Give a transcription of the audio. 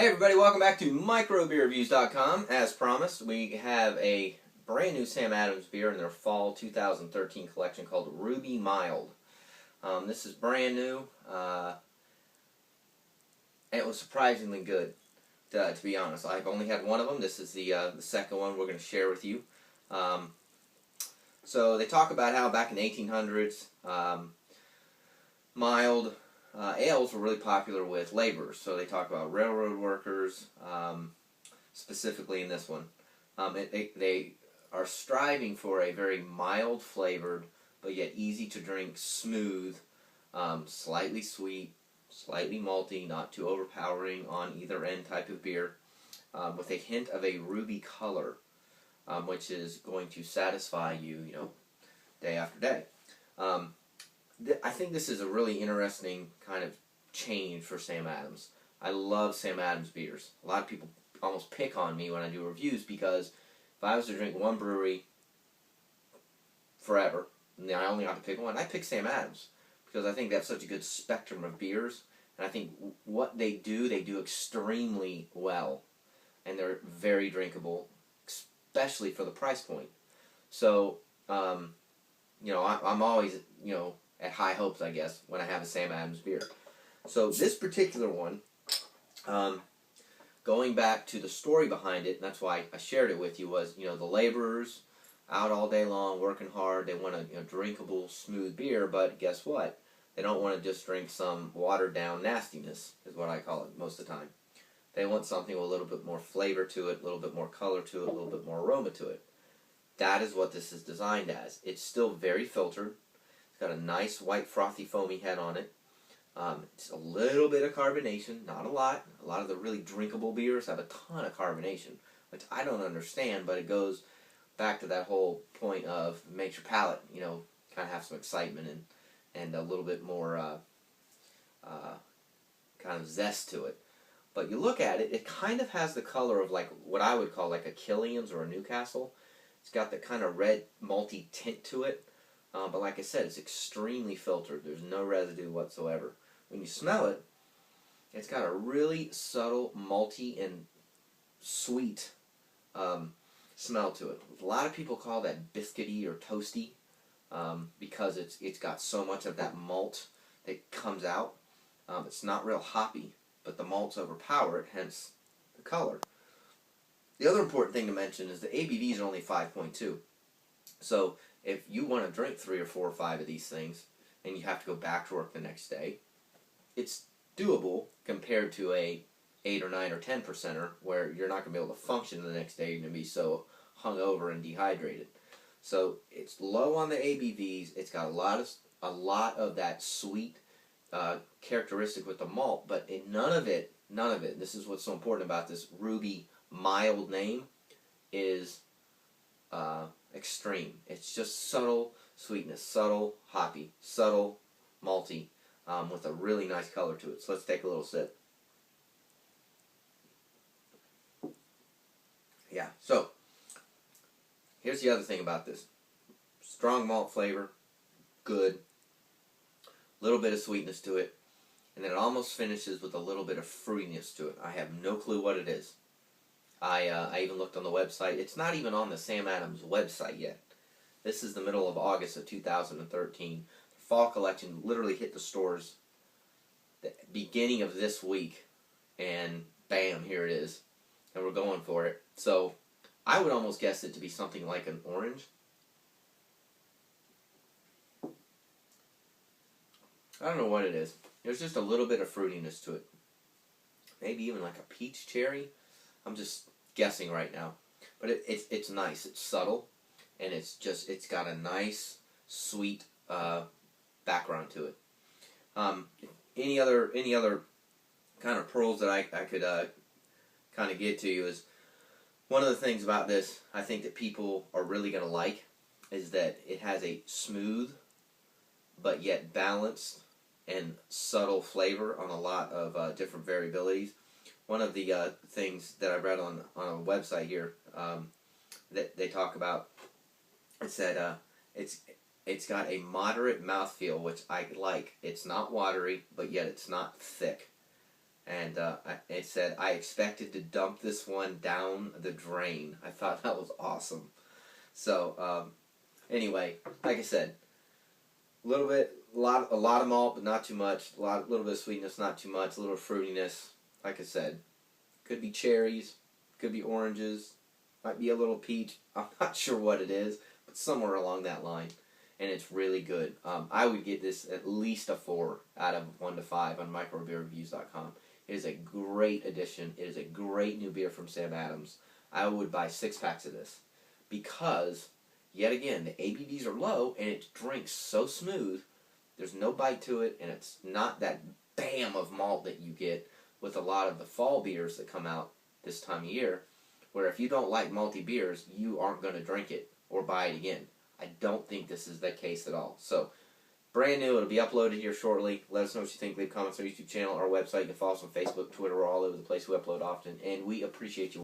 Hey everybody, welcome back to microbeerreviews.com. As promised, we have a brand new Sam Adams beer in their fall 2013 collection called Ruby Mild. This is brand new, and it was surprisingly good, to be honest. I've only had one of them. This is the second one we're going to share with you. So they talk about how back in the 1800s, mild ales were really popular with laborers. So they talk about railroad workers, specifically in this one. They are striving for a very mild flavored, but yet easy to drink, smooth, slightly sweet, slightly malty, not too overpowering on either end type of beer, with a hint of a ruby color, which is going to satisfy you, day after day. I think this is a really interesting kind of change for Sam Adams. I love Sam Adams beers. A lot of people almost pick on me when I do reviews because if I was to drink one brewery forever, and I only got to pick one, I'd pick Sam Adams because I think they have such a good spectrum of beers, and I think what they do extremely well, and they're very drinkable, especially for the price point. So, I'm always, at high hopes, I guess, when I have a Sam Adams beer. So this particular one, going back to the story behind it, and that's why I shared it with you, was, the laborers out all day long, working hard, they want a drinkable, smooth beer, but guess what? They don't want to just drink some watered-down nastiness, is what I call it most of the time. They want something with a little bit more flavor to it, a little bit more color to it, a little bit more aroma to it. That is what this is designed as. It's still very filtered. Got a nice white frothy foamy head on it. It's a little bit of carbonation, not a lot. A lot of the really drinkable beers have a ton of carbonation, which I don't understand, but it goes back to that whole point of makes your palate, kind of have some excitement and a little bit more kind of zest to it. But you look at it, it kind of has the color of like what I would call like a Killian's or a Newcastle. It's got that kind of red malty tint to it. But like I said, it's extremely filtered. There's no residue whatsoever. When you smell it, it's got a really subtle, malty, and sweet smell to it. A lot of people call that biscuity or toasty because it's got so much of that malt that comes out. It's not real hoppy, but the malts overpower it, hence the color. The other important thing to mention is the ABVs are only 5.2. So if you want to drink 3 or 4 or 5 of these things and you have to go back to work the next day, it's doable compared to a 8 or 9 or 10%er where you're not going to be able to function the next day. You're going to be so hungover and dehydrated. So it's low on the ABVs. It's got a lot of that sweet characteristic with the malt, but none of it, this is what's so important about this Ruby Mild name, is extreme. It's just subtle sweetness, subtle hoppy, subtle malty, with a really nice color to it. So let's take a little sip. Yeah, so here's the other thing about this. Strong malt flavor, good, little bit of sweetness to it, and then it almost finishes with a little bit of fruitiness to it. I have no clue what it is. I even looked on the website. It's not even on the Sam Adams website yet. This is the middle of August of 2013. The fall collection literally hit the stores the beginning of this week, and bam, here it is. And we're going for it. So I would almost guess it to be something like an orange. I don't know what it is. There's just a little bit of fruitiness to it. Maybe even like a peach cherry. I'm just guessing right now, but it's nice. It's subtle, and it's got a nice sweet background to it. Any other kind of pearls that I could kind of get to you is one of the things about this I think that people are really going to like is that it has a smooth but yet balanced and subtle flavor on a lot of different variabilities. One of the things that I read on a website here that they talk about, it said it's got a moderate mouthfeel, which I like. It's not watery, but yet it's not thick. and it said, "I expected to dump this one down the drain." I thought that was awesome. So anyway, like I said, a lot of malt, but not too much. Little bit of sweetness, not too much. A little fruitiness. Like I said, could be cherries, could be oranges, might be a little peach. I'm not sure what it is, but somewhere along that line. And it's really good. I would give this at least a 4 out of 1 to 5 on microbeerreviews.com. It is a great addition. It is a great new beer from Sam Adams. I would buy 6 packs of this because, yet again, the ABVs are low and it drinks so smooth. There's no bite to it, and it's not that bam of malt that you get with a lot of the fall beers that come out this time of year, where if you don't like malty beers, you aren't going to drink it or buy it again. I don't think this is the case at all. So, brand new. It'll be uploaded here shortly. Let us know what you think. Leave comments on our YouTube channel, our website. You can follow us on Facebook, Twitter. We're all over the place. We upload often, and we appreciate you.